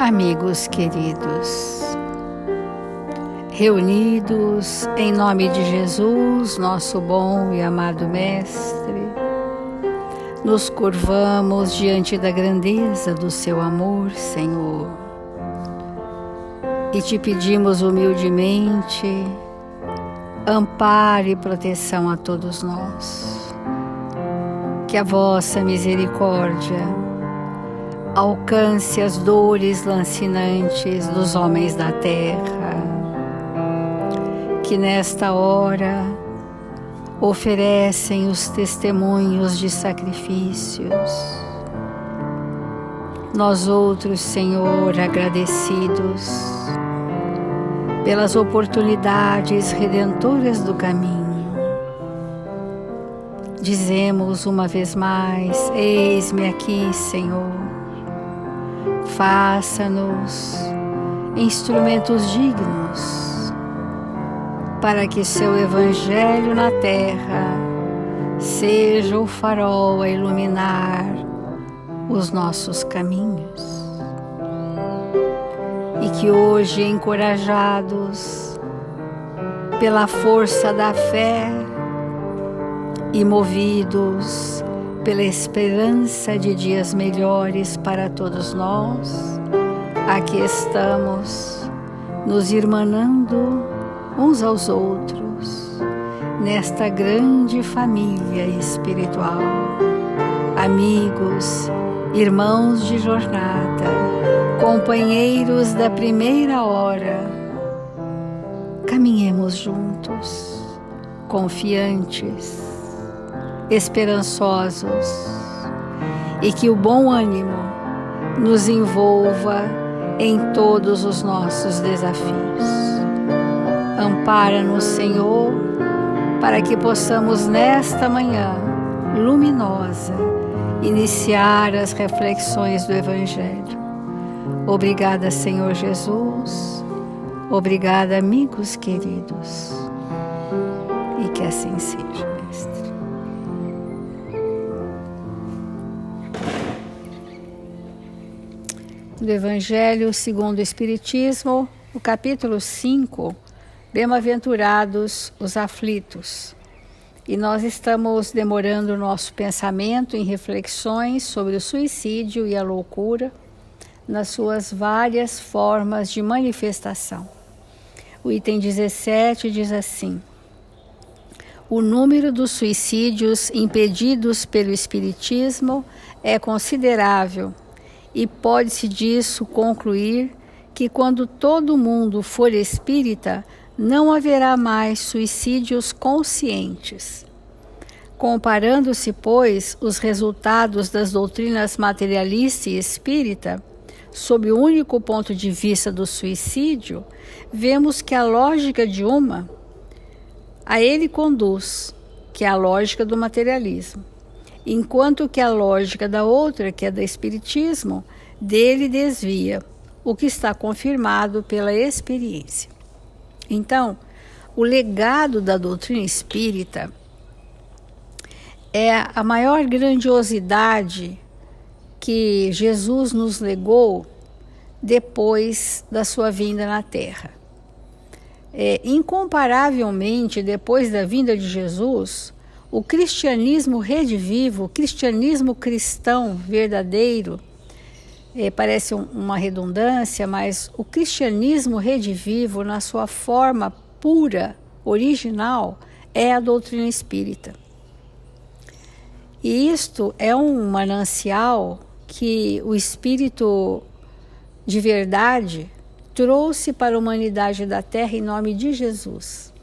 Amigos queridos, reunidos em nome de Jesus, nosso bom e amado Mestre, nos curvamos diante da grandeza do seu amor, Senhor, e te pedimos humildemente amparo e proteção a todos nós. Que a vossa misericórdia alcance as dores lancinantes dos homens da terra, que nesta hora oferecem os testemunhos de sacrifícios. Nós outros, Senhor, agradecidos pelas oportunidades redentoras do caminho, dizemos uma vez mais: eis-me aqui, Senhor. Faça-nos instrumentos dignos para que seu Evangelho na terra seja o farol a iluminar os nossos caminhos. E que hoje, encorajados pela força da fé e movidos pela esperança de dias melhores para todos nós, aqui estamos nos irmanando uns aos outros nesta grande família espiritual. Amigos, irmãos de jornada, companheiros da primeira hora, caminhemos juntos, confiantes, esperançosos, e que o bom ânimo nos envolva em todos os nossos desafios. Ampara-nos, Senhor, para que possamos nesta manhã luminosa iniciar as reflexões do Evangelho. Obrigada, Senhor Jesus. Obrigada, amigos queridos. E que assim seja, Mestre. Do Evangelho segundo o Espiritismo, o capítulo 5, Bem-aventurados os aflitos. E nós estamos demorando o nosso pensamento em reflexões sobre o suicídio e a loucura nas suas várias formas de manifestação. O item 17 diz assim: o número dos suicídios impedidos pelo Espiritismo é considerável, e pode-se disso concluir que quando todo mundo for espírita, não haverá mais suicídios conscientes. Comparando-se, pois, os resultados das doutrinas materialista e espírita, sob o único ponto de vista do suicídio, vemos que a lógica de uma a ele conduz, que é a lógica do materialismo, enquanto que a lógica da outra, que é do espiritismo, dele desvia, o que está confirmado pela experiência. Então, o legado da doutrina espírita é a maior grandiosidade que Jesus nos legou depois da sua vinda na Terra. Incomparavelmente, depois da vinda de Jesus, o cristianismo redivivo, o cristianismo cristão verdadeiro, parece uma redundância, mas o cristianismo redivivo, na sua forma pura, original, é a doutrina espírita. E isto é um manancial que o Espírito de verdade trouxe para a humanidade da Terra em nome de Jesus.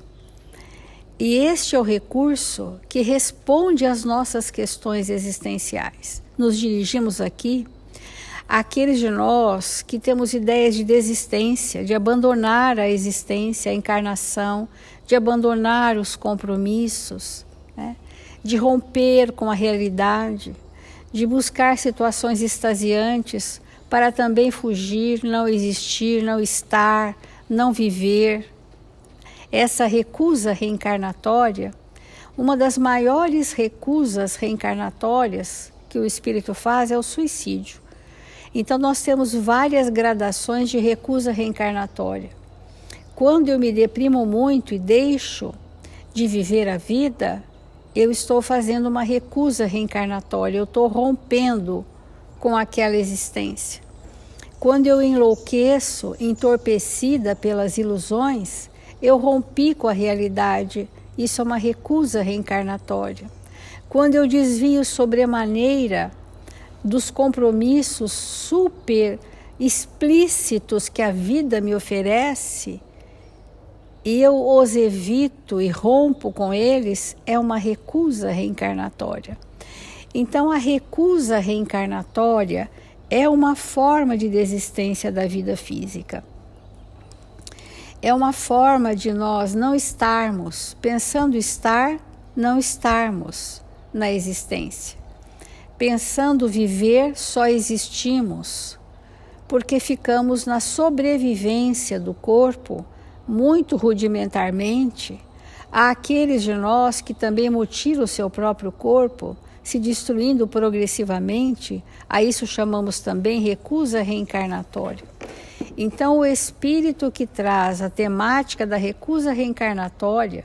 E este é o recurso que responde às nossas questões existenciais. Nos dirigimos aqui àqueles de nós que temos ideias de desistência, de abandonar a existência, a encarnação, de abandonar os compromissos, né? De romper com a realidade, de buscar situações extasiantes para também fugir, não existir, não estar, não viver. Essa recusa reencarnatória, uma das maiores recusas reencarnatórias que o espírito faz é o suicídio. Então nós temos várias gradações de recusa reencarnatória. Quando eu me deprimo muito e deixo de viver a vida, eu estou fazendo uma recusa reencarnatória, eu estou rompendo com aquela existência. Quando eu enlouqueço, entorpecida pelas ilusões, eu rompi com a realidade, isso é uma recusa reencarnatória. Quando eu desvio sobremaneira dos compromissos super explícitos que a vida me oferece, e eu os evito e rompo com eles, é uma recusa reencarnatória. Então a recusa reencarnatória é uma forma de desistência da vida física. É uma forma de nós não estarmos, pensando estar, não estarmos na existência. Pensando viver, só existimos, porque ficamos na sobrevivência do corpo, muito rudimentarmente, àqueles de nós que também mutilam o seu próprio corpo, se destruindo progressivamente, a isso chamamos também recusa reencarnatória. Então o espírito que traz a temática da recusa reencarnatória,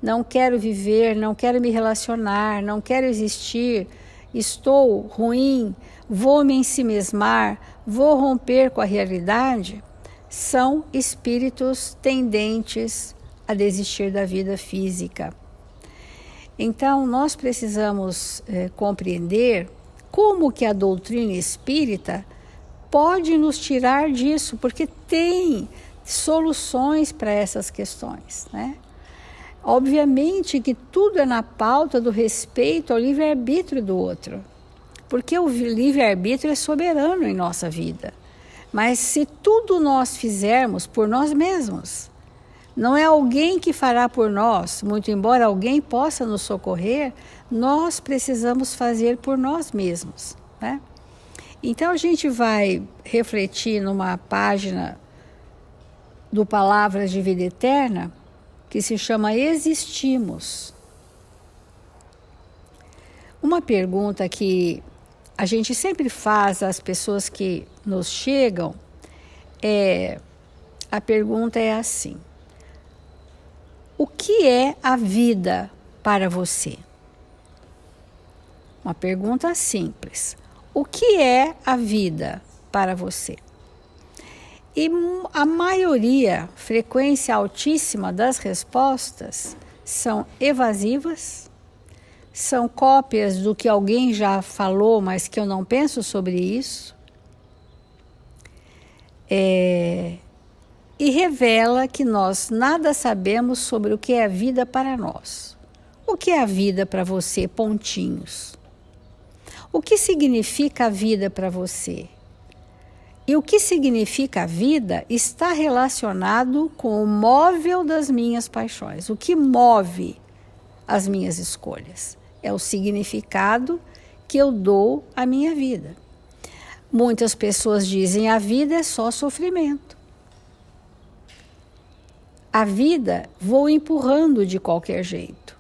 não quero viver, não quero me relacionar, não quero existir, estou ruim, vou me ensimesmar, vou romper com a realidade, são espíritos tendentes a desistir da vida física. Então, nós precisamos compreender como que a doutrina espírita pode nos tirar disso, porque tem soluções para essas questões, né? Obviamente que tudo é na pauta do respeito ao livre-arbítrio do outro, porque o livre-arbítrio é soberano em nossa vida. Mas se tudo nós fizermos por nós mesmos, não é alguém que fará por nós, muito embora alguém possa nos socorrer, nós precisamos fazer por nós mesmos, né? Então a gente vai refletir numa página do Palavras de Vida Eterna, que se chama Existimos. Uma pergunta que a gente sempre faz às pessoas que nos chegam, a pergunta é assim: o que é a vida para você? Uma pergunta simples. O que é a vida para você? E a maioria, frequência altíssima das respostas são evasivas, são cópias do que alguém já falou, mas que eu não penso sobre isso, e revela que nós nada sabemos sobre o que é a vida para nós. O que é a vida para você, pontinhos? O que significa a vida para você? E o que significa a vida está relacionado com o móvel das minhas paixões. O que move as minhas escolhas é o significado que eu dou à minha vida. Muitas pessoas dizem a vida é só sofrimento. A vida vou empurrando de qualquer jeito.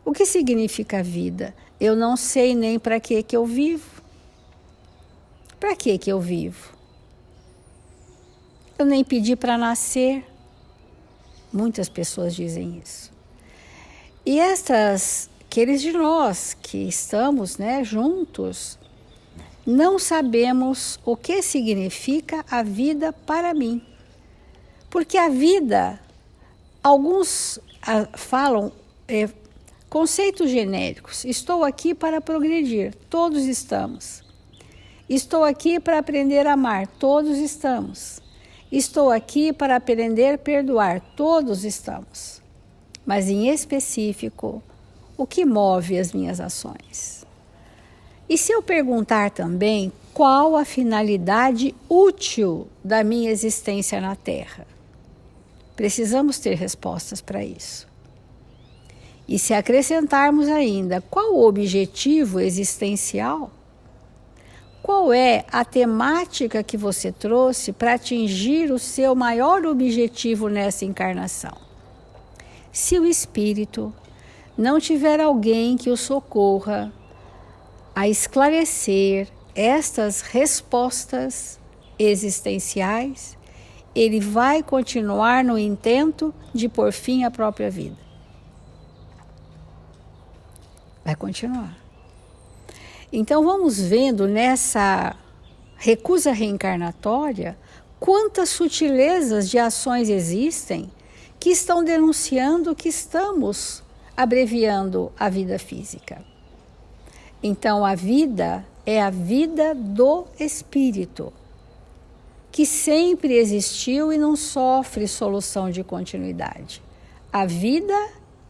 O que significa a vida? Eu não sei nem para que eu vivo. Para que eu vivo? Eu nem pedi para nascer. Muitas pessoas dizem isso. E aqueles de nós que estamos, juntos, não sabemos o que significa a vida para mim. Porque a vida, alguns falam conceitos genéricos. Estou aqui para progredir, todos estamos. Estou aqui para aprender a amar, todos estamos. Estou aqui para aprender a perdoar, todos estamos. Mas em específico, o que move as minhas ações? E se eu perguntar também qual a finalidade útil da minha existência na Terra? Precisamos ter respostas para isso. E se acrescentarmos ainda qual o objetivo existencial, qual é a temática que você trouxe para atingir o seu maior objetivo nessa encarnação? Se o espírito não tiver alguém que o socorra a esclarecer estas respostas existenciais, ele vai continuar no intento de pôr fim à própria vida. Vai continuar. Então vamos vendo nessa recusa reencarnatória quantas sutilezas de ações existem que estão denunciando que estamos abreviando a vida física. Então a vida é a vida do espírito, que sempre existiu e não sofre solução de continuidade. A vida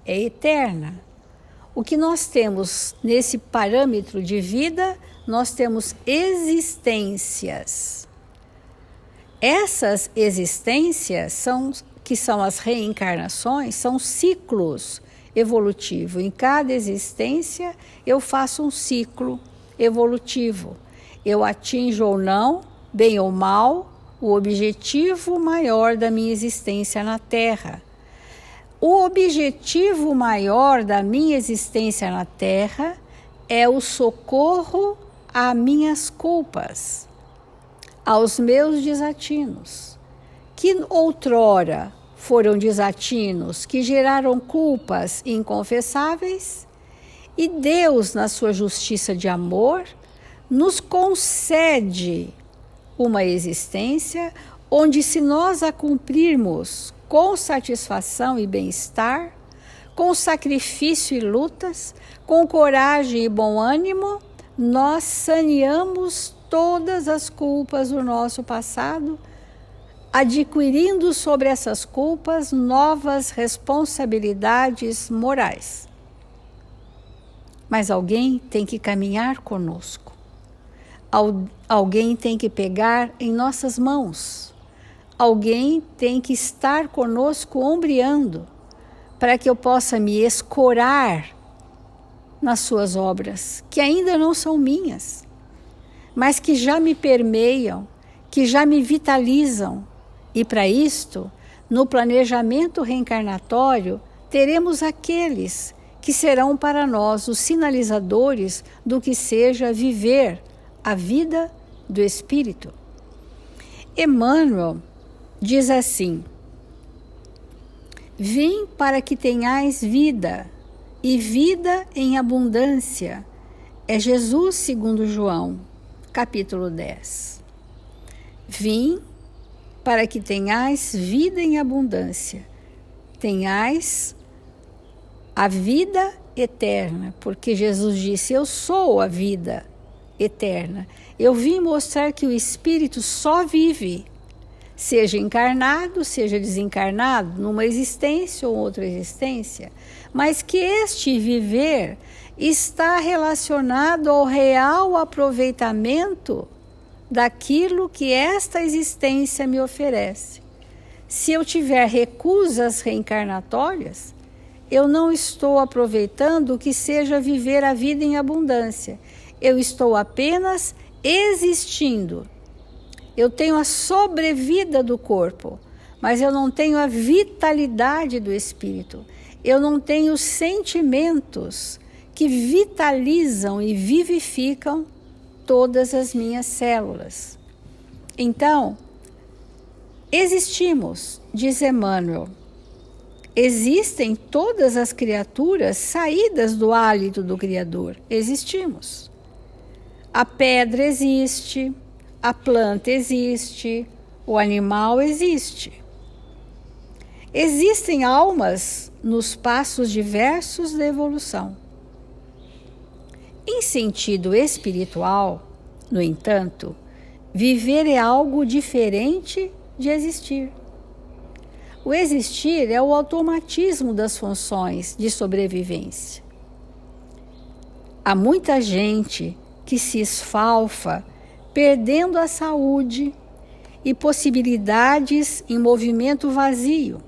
é eterna. O que nós temos nesse parâmetro de vida, nós temos existências. Essas existências, que são as reencarnações, são ciclos evolutivos. Em cada existência, eu faço um ciclo evolutivo. Eu atinjo ou não, bem ou mal, o objetivo maior da minha existência na Terra. O objetivo maior da minha existência na Terra é o socorro a minhas culpas, aos meus desatinos, que outrora foram desatinos que geraram culpas inconfessáveis, e Deus, na sua justiça de amor, nos concede uma existência onde, se nós a cumprirmos com satisfação e bem-estar, com sacrifício e lutas, com coragem e bom ânimo, nós saneamos todas as culpas do nosso passado, adquirindo sobre essas culpas novas responsabilidades morais. Mas alguém tem que caminhar conosco. Alguém tem que pegar em nossas mãos. Alguém tem que estar conosco ombreando, para que eu possa me escorar nas suas obras, que ainda não são minhas, mas que já me permeiam, que já me vitalizam. E para isto, no planejamento reencarnatório, teremos aqueles que serão para nós os sinalizadores do que seja viver a vida do Espírito. Emmanuel diz assim: vim para que tenhais vida, e vida em abundância. É Jesus segundo João, capítulo 10. Vim para que tenhais vida em abundância, tenhais a vida eterna, porque Jesus disse: eu sou a vida eterna. Eu vim mostrar que o Espírito só vive, seja encarnado, seja desencarnado, numa existência ou outra existência, mas que este viver está relacionado ao real aproveitamento daquilo que esta existência me oferece. Se eu tiver recusas reencarnatórias, eu não estou aproveitando o que seja viver a vida em abundância. Eu estou apenas existindo. Eu tenho a sobrevida do corpo, mas eu não tenho a vitalidade do espírito. Eu não tenho sentimentos que vitalizam e vivificam todas as minhas células. Então, existimos, diz Emmanuel. Existem todas as criaturas saídas do hálito do Criador. Existimos. A pedra existe, a planta existe, o animal existe. Existem almas nos passos diversos da evolução. Em sentido espiritual, no entanto, viver é algo diferente de existir. O existir é o automatismo das funções de sobrevivência. Há muita gente que se esfalfa perdendo a saúde e possibilidades em movimento vazio,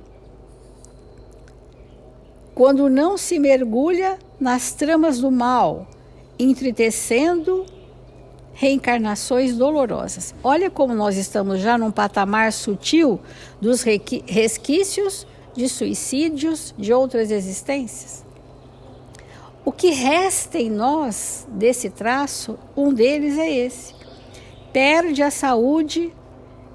quando não se mergulha nas tramas do mal, entretecendo reencarnações dolorosas. Olha como nós estamos já num patamar sutil dos resquícios de suicídios de outras existências. O que resta em nós desse traço, um deles é esse. Perde a saúde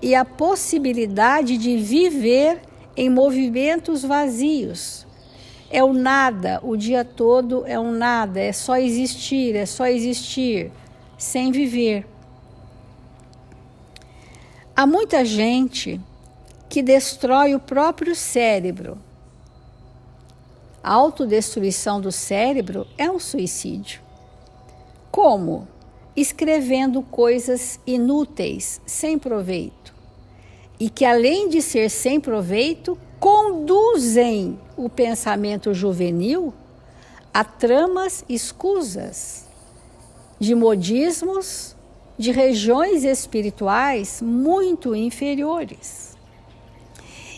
e a possibilidade de viver em movimentos vazios. É o nada, o dia todo é um nada, é só existir, sem viver. Há muita gente que destrói o próprio cérebro. A autodestruição do cérebro é um suicídio. Como? Escrevendo coisas inúteis, sem proveito. E que, além de ser sem proveito, conduzem o pensamento juvenil a tramas escusas, de modismos, de regiões espirituais muito inferiores.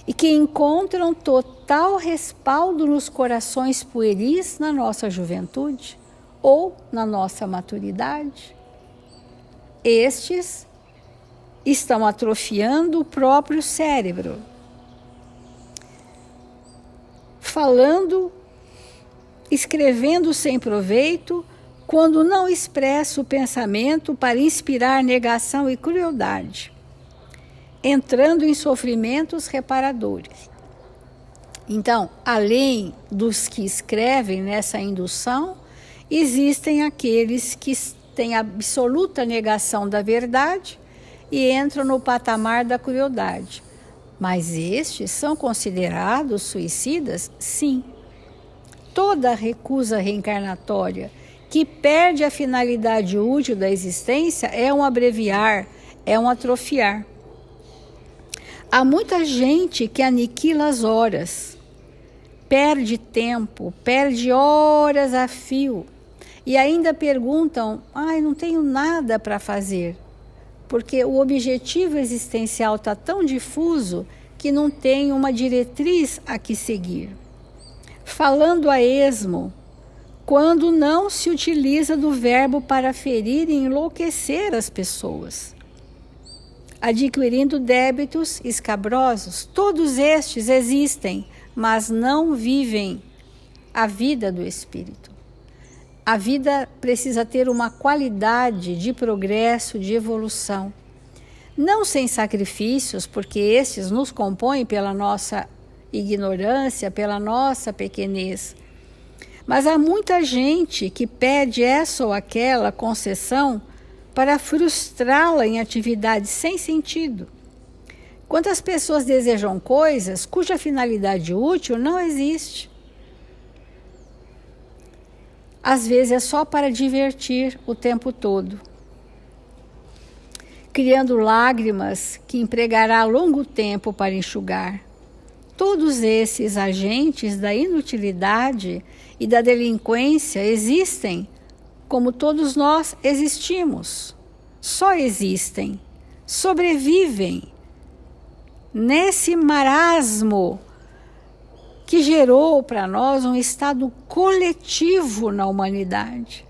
E que encontram total respaldo nos corações pueris na nossa juventude ou na nossa maturidade. Estes estão atrofiando o próprio cérebro, falando, escrevendo sem proveito, quando não expressa o pensamento para inspirar negação e crueldade, entrando em sofrimentos reparadores. Então, além dos que escrevem nessa indução, existem aqueles que têm absoluta negação da verdade e entram no patamar da crueldade. Mas estes são considerados suicidas? Sim. Toda recusa reencarnatória que perde a finalidade útil da existência é um abreviar, é um atrofiar. Há muita gente que aniquila as horas, perde tempo, perde horas a fio e ainda perguntam: não tenho nada para fazer, porque o objetivo existencial está tão difuso que não tem uma diretriz a que seguir. Falando a esmo, quando não se utiliza do verbo para ferir e enlouquecer as pessoas, adquirindo débitos escabrosos. Todos estes existem, mas não vivem a vida do espírito. A vida precisa ter uma qualidade de progresso, de evolução. Não sem sacrifícios, porque estes nos compõem pela nossa ignorância, pela nossa pequenez. Mas há muita gente que pede essa ou aquela concessão para frustrá-la em atividades sem sentido. Quantas pessoas desejam coisas cuja finalidade útil não existe? Às vezes é só para divertir o tempo todo, criando lágrimas que empregará longo tempo para enxugar. Todos esses agentes da inutilidade e da delinquência existem como todos nós existimos. Só existem, sobrevivem nesse marasmo que gerou para nós um estado coletivo na humanidade.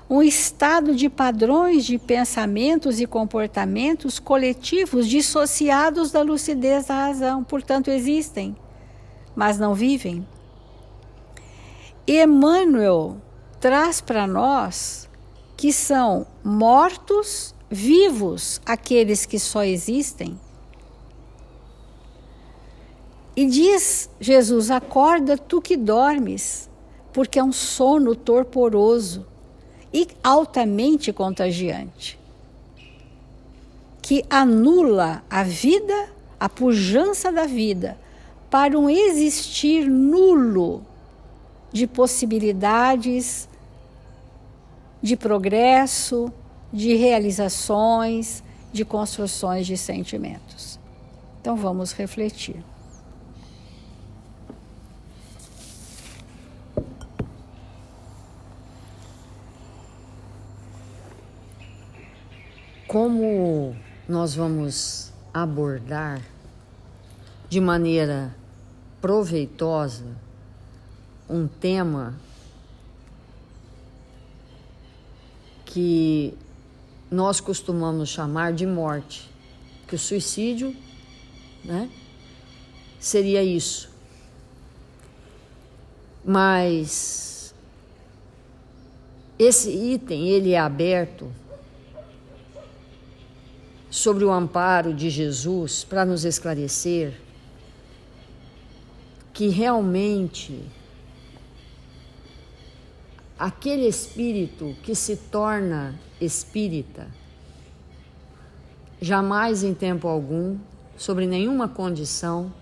Um estado de padrões de pensamentos e comportamentos coletivos dissociados da lucidez da razão. Portanto, existem, mas não vivem. Emmanuel traz para nós que são mortos vivos aqueles que só existem. E diz Jesus: acorda tu que dormes, porque é um sono torporoso e altamente contagiante, que anula a vida, a pujança da vida, para um existir nulo de possibilidades, de progresso, de realizações, de construções de sentimentos. Então vamos refletir. Como nós vamos abordar de maneira proveitosa um tema que nós costumamos chamar de morte, que o suicídio, seria isso. Mas Esse item, ele é aberto sobre o amparo de Jesus para nos esclarecer que realmente aquele espírito que se torna espírita jamais em tempo algum, sobre nenhuma condição,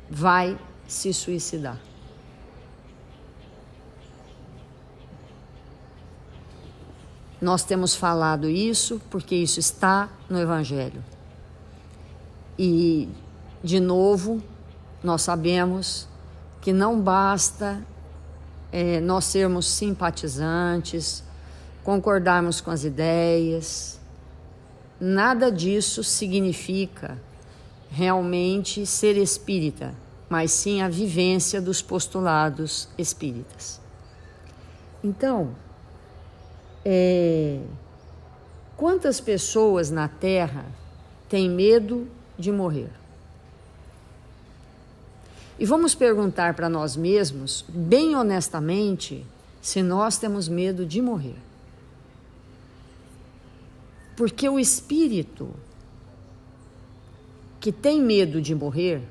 vai se suicidar. Nós temos falado isso porque isso está no Evangelho. E, de novo, nós sabemos que não basta nós sermos simpatizantes, concordarmos com as ideias. Nada disso significa realmente ser espírita, mas sim a vivência dos postulados espíritas. Então, quantas pessoas na Terra têm medo de morrer? E vamos perguntar para nós mesmos, bem honestamente, se nós temos medo de morrer. Porque o espírito que tem medo de morrer,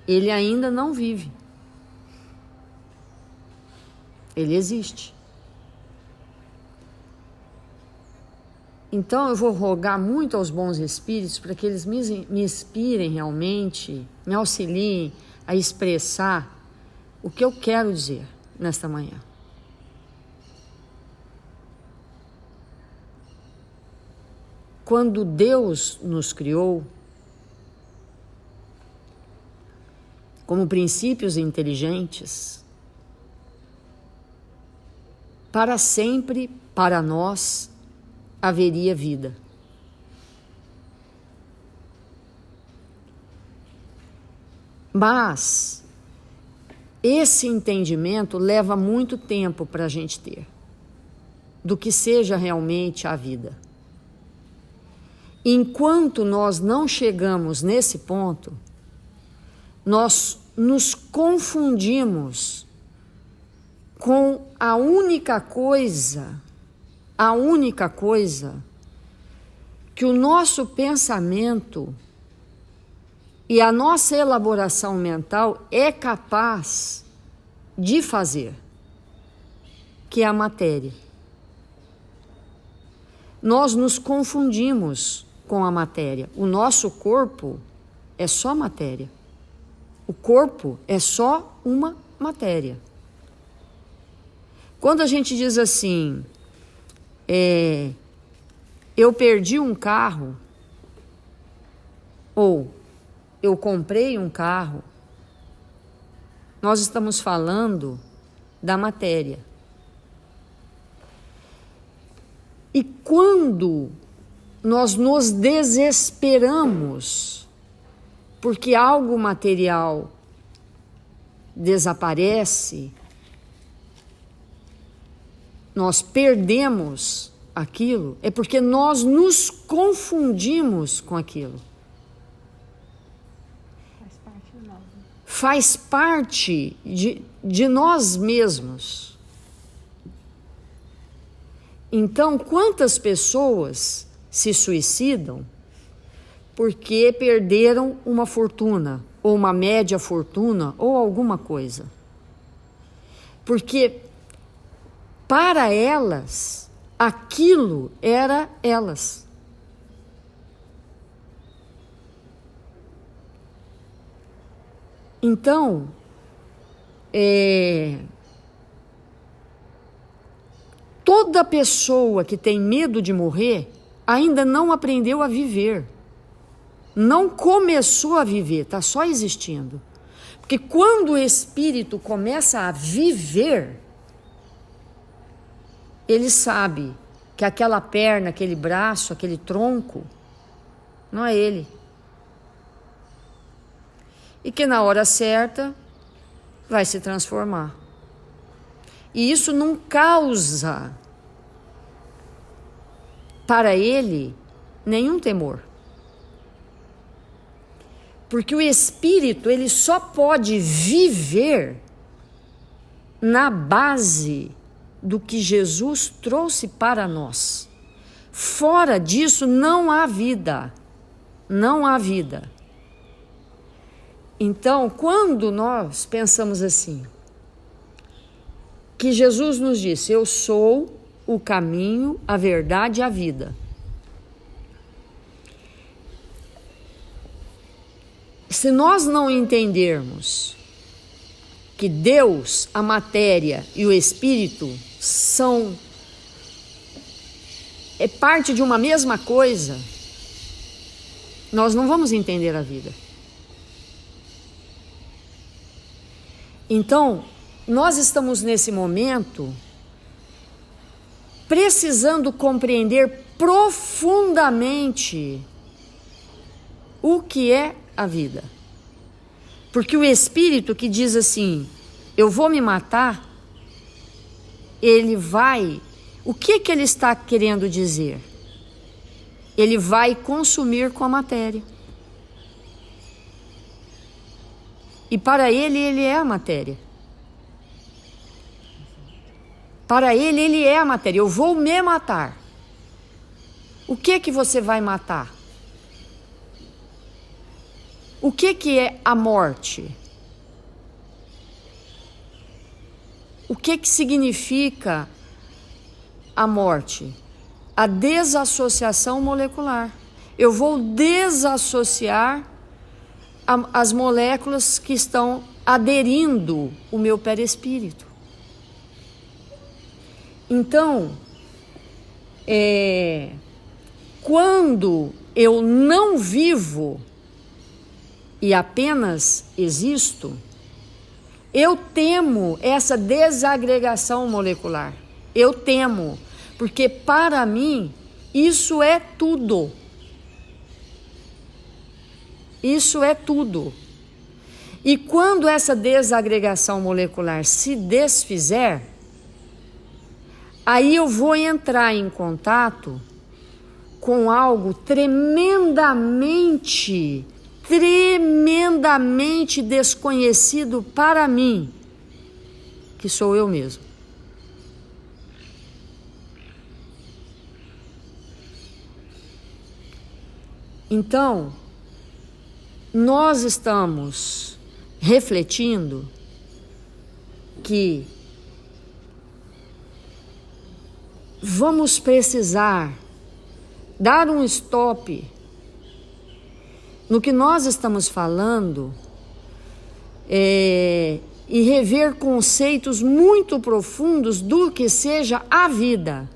ele ainda não vive. Ele existe. Então eu vou rogar muito aos bons espíritos para que eles me inspirem realmente, me auxiliem a expressar o que eu quero dizer nesta manhã. Quando Deus nos criou como princípios inteligentes, para sempre, para nós, haveria vida. Mas esse entendimento leva muito tempo para a gente ter do que seja realmente a vida. Enquanto nós não chegamos nesse ponto, nós nos confundimos com a única coisa que o nosso pensamento e a nossa elaboração mental é capaz de fazer, que é a matéria. Nós nos confundimos com a matéria. O nosso corpo é só matéria. O corpo é só uma matéria. Quando a gente diz assim, eu perdi um carro, ou eu comprei um carro, nós estamos falando da matéria. E quando nós nos desesperamos porque algo material desaparece, nós perdemos aquilo, é porque nós nos confundimos com aquilo. Faz parte de nós mesmos. Então, quantas pessoas se suicidam porque perderam uma fortuna, ou uma média fortuna, ou alguma coisa? Porque para elas, aquilo era elas. Então, toda pessoa que tem medo de morrer ainda não aprendeu a viver. Não começou a viver, está só existindo. Porque quando o espírito começa a viver, ele sabe que aquela perna, aquele braço, aquele tronco, não é ele. E que na hora certa vai se transformar. E isso não causa para ele nenhum temor. Porque o espírito, ele só pode viver na base do que Jesus trouxe para nós. Fora disso não há vida. Não há vida. Então, quando nós pensamos assim, que Jesus nos disse: eu sou o caminho, a verdade e a vida. Se nós não entendermos que Deus, a matéria e o espírito é parte de uma mesma coisa, nós não vamos entender a vida. Então, nós estamos nesse momento precisando compreender profundamente o que é a vida. Porque o espírito que diz assim: eu vou me matar, ele vai... O que ele está querendo dizer? Ele vai consumir com a matéria. E para ele é a matéria. Para ele é a matéria. Eu vou me matar. O que você vai matar? O que é a morte? O que significa a morte? A desassociação molecular. Eu vou desassociar as moléculas que estão aderindo o meu perispírito. Então, quando eu não vivo e apenas existo, eu temo essa desagregação molecular. Eu temo, porque para mim isso é tudo. Isso é tudo. E quando essa desagregação molecular se desfizer, aí eu vou entrar em contato com algo tremendamente desconhecido para mim, que sou eu mesmo. Então, nós estamos refletindo que vamos precisar dar um stop no que nós estamos falando e rever conceitos muito profundos do que seja a vida.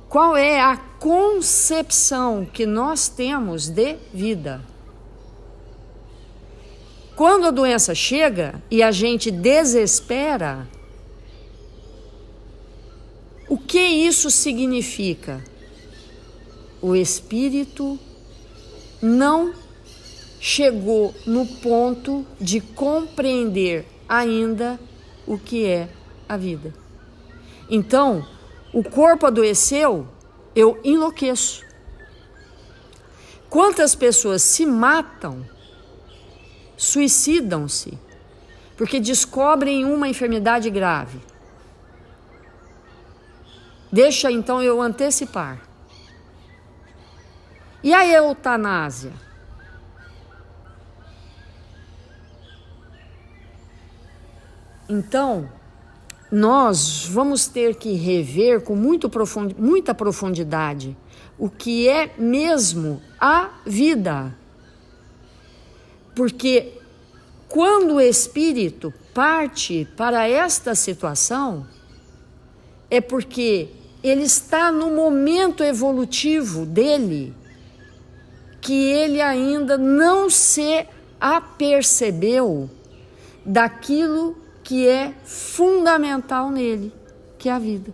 Qual é a concepção que nós temos de vida? Quando a doença chega e a gente desespera, o que isso significa? O espírito não chegou no ponto de compreender ainda o que é a vida. Então, o corpo adoeceu, eu enlouqueço. Quantas pessoas se matam, suicidam-se, porque descobrem uma enfermidade grave? Deixa então eu antecipar. E a eutanásia? Então, nós vamos ter que rever com muita profundidade o que é mesmo a vida. Porque quando o espírito parte para esta situação, é porque ele está no momento evolutivo dele, que ele ainda não se apercebeu daquilo que é fundamental nele, que é a vida.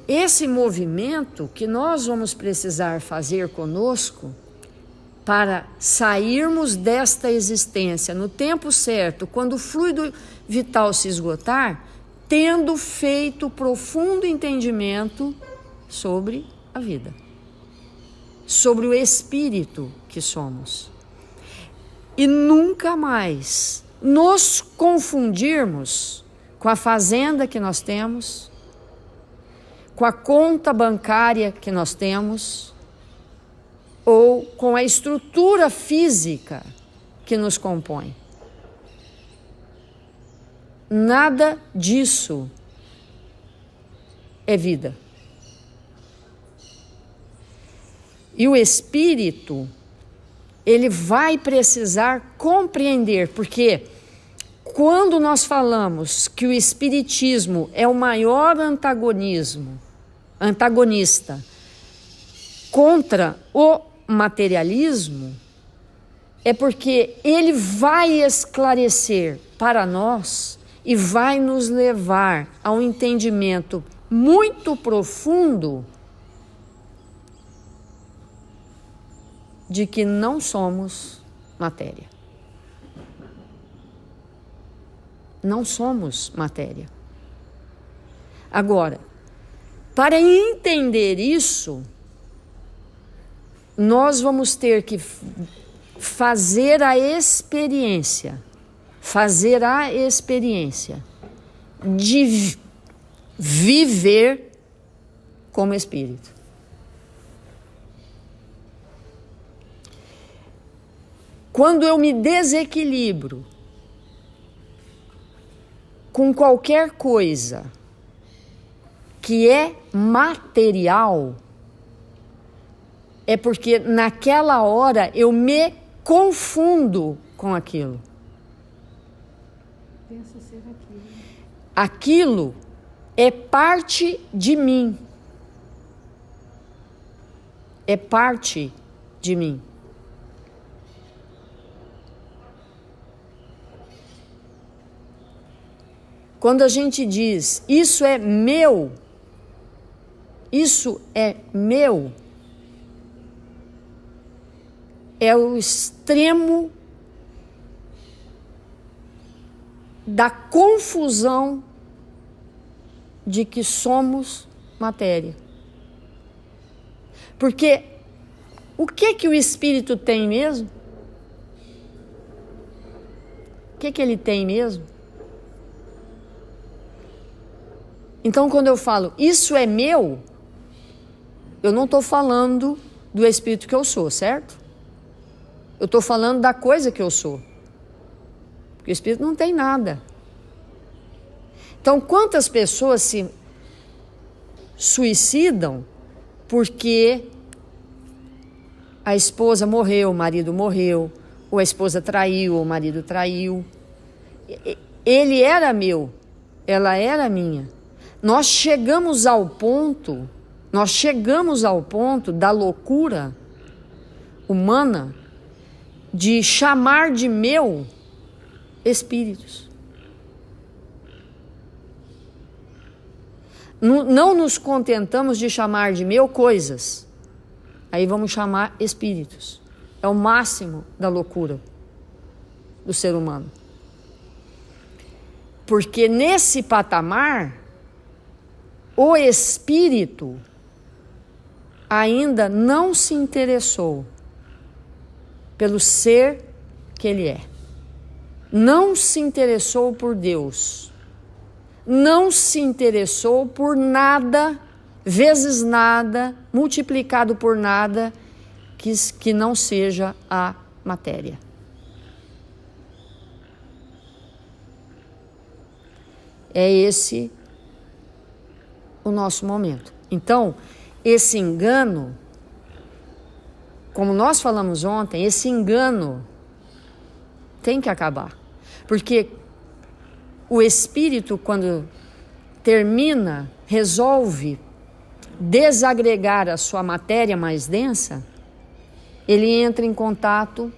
Esse movimento que nós vamos precisar fazer conosco para sairmos desta existência no tempo certo, quando o fluido vital se esgotar, tendo feito profundo entendimento sobre a vida, sobre o espírito que somos. e nunca mais nos confundirmos com a fazenda que nós temos, com a conta bancária que nós temos, ou com a estrutura física que nos compõe. Nada disso é vida. E o espírito, ele vai precisar compreender, porque quando nós falamos que o espiritismo é o maior antagonista contra o materialismo, é porque ele vai esclarecer para nós e vai nos levar a um entendimento muito profundo de que não somos matéria. Não somos matéria. Agora, para entender isso, nós vamos ter que fazer a experiência de viver como espírito. Quando eu me desequilibro com qualquer coisa que é material, é porque naquela hora eu me confundo com aquilo. Penso ser aquilo. Aquilo é parte de mim. É parte de mim. Quando a gente diz, isso é meu, é o extremo da confusão de que somos matéria. Porque o que o espírito tem mesmo? O que ele tem mesmo? Então, quando eu falo, isso é meu, eu não estou falando do espírito que eu sou, certo? Eu estou falando da coisa que eu sou. Porque o espírito não tem nada. Então, quantas pessoas se suicidam porque a esposa morreu, o marido morreu, ou a esposa traiu, ou o marido traiu. Ele era meu, ela era minha. Nós chegamos ao ponto da loucura humana de chamar de meu espíritos. Não nos contentamos de chamar de meu coisas. Aí vamos chamar espíritos. É o máximo da loucura do ser humano. Porque nesse patamar, o espírito ainda não se interessou pelo ser que ele é. Não se interessou por Deus. Não se interessou por nada, vezes nada, multiplicado por nada, que não seja a matéria. É esse o nosso momento. Então, esse engano, como nós falamos ontem, esse engano tem que acabar. Porque o espírito, quando termina, resolve desagregar a sua matéria mais densa, ele entra em contato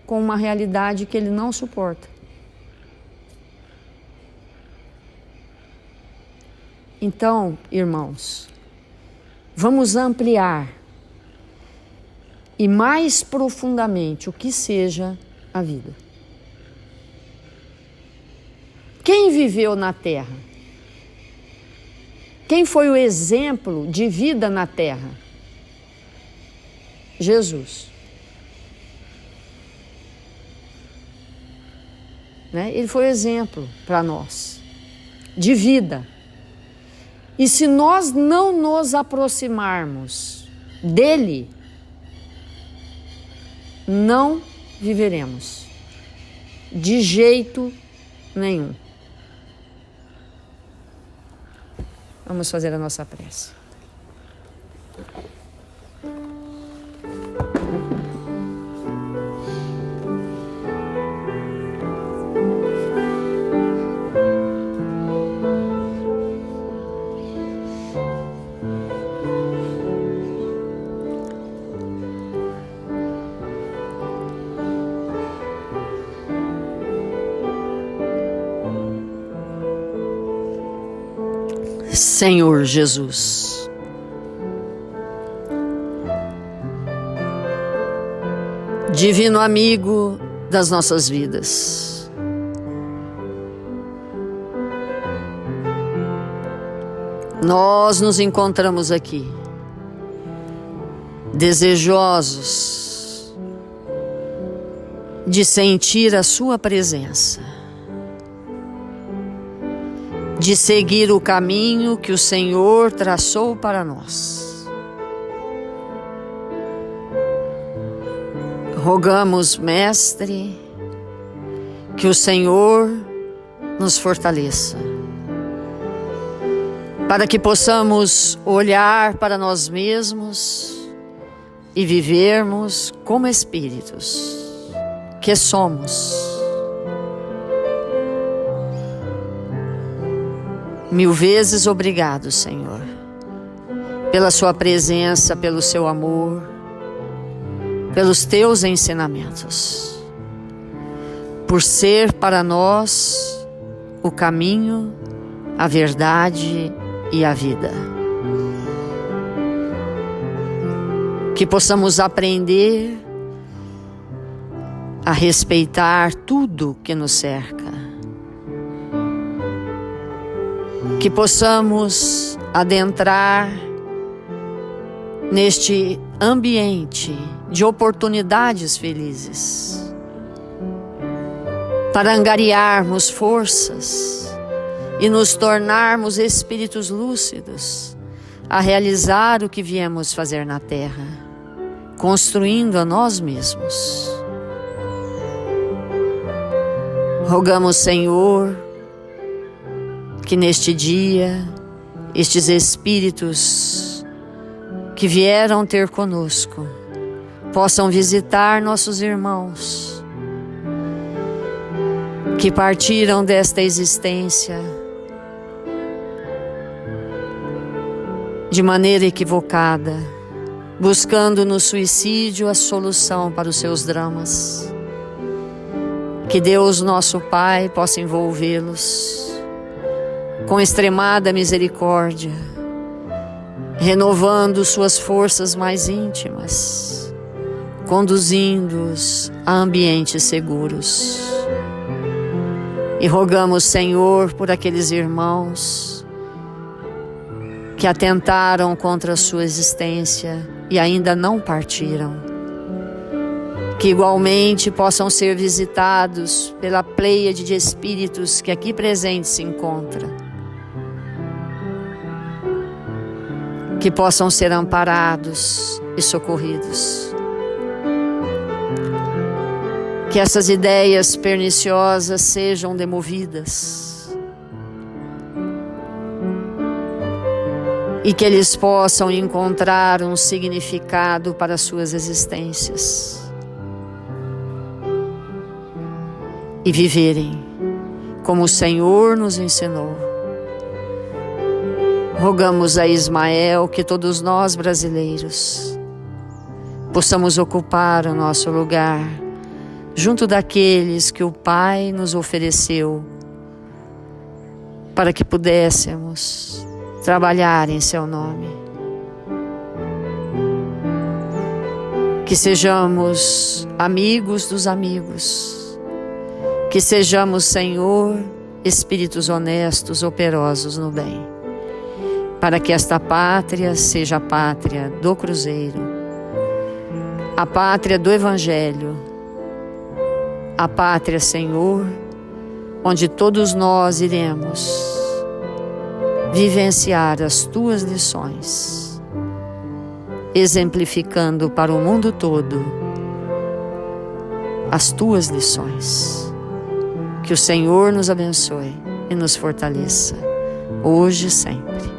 com uma realidade que ele não suporta. Então, irmãos, vamos ampliar e mais profundamente o que seja a vida. Quem viveu na Terra? Quem foi o exemplo de vida na Terra? Jesus. né? Ele foi exemplo para nós de vida. E se nós não nos aproximarmos dele, não viveremos de jeito nenhum. Vamos fazer a nossa prece. Senhor Jesus, divino amigo das nossas vidas, nós nos encontramos aqui, desejosos de sentir a sua presença, de seguir o caminho que o Senhor traçou para nós. Rogamos, Mestre, que o Senhor nos fortaleça, para que possamos olhar para nós mesmos e vivermos como espíritos que somos. Mil vezes obrigado, Senhor, pela sua presença, pelo seu amor, pelos teus ensinamentos, por ser para nós o caminho, a verdade e a vida. Que possamos aprender a respeitar tudo que nos cerca. Que possamos adentrar neste ambiente de oportunidades felizes, para angariarmos forças e nos tornarmos espíritos lúcidos a realizar o que viemos fazer na Terra, construindo a nós mesmos. Rogamos, Senhor, que neste dia, estes espíritos que vieram ter conosco possam visitar nossos irmãos que partiram desta existência de maneira equivocada, buscando no suicídio a solução para os seus dramas. Que Deus, nosso Pai, possa envolvê-los com extremada misericórdia, renovando suas forças mais íntimas, conduzindo-os a ambientes seguros. E rogamos, Senhor, por aqueles irmãos que atentaram contra a sua existência e ainda não partiram, que igualmente possam ser visitados pela pleiade de espíritos que aqui presente se encontra, que possam ser amparados e socorridos. Que essas ideias perniciosas sejam demovidas e que eles possam encontrar um significado para suas existências e viverem como o Senhor nos ensinou. Rogamos a Ismael que todos nós brasileiros possamos ocupar o nosso lugar junto daqueles que o Pai nos ofereceu para que pudéssemos trabalhar em seu nome. Que sejamos amigos dos amigos, que sejamos, Senhor, espíritos honestos, operosos no bem, para que esta pátria seja a pátria do Cruzeiro, a pátria do Evangelho, a pátria, Senhor, onde todos nós iremos vivenciar as tuas lições, exemplificando para o mundo todo as tuas lições. Que o Senhor nos abençoe e nos fortaleça, hoje e sempre.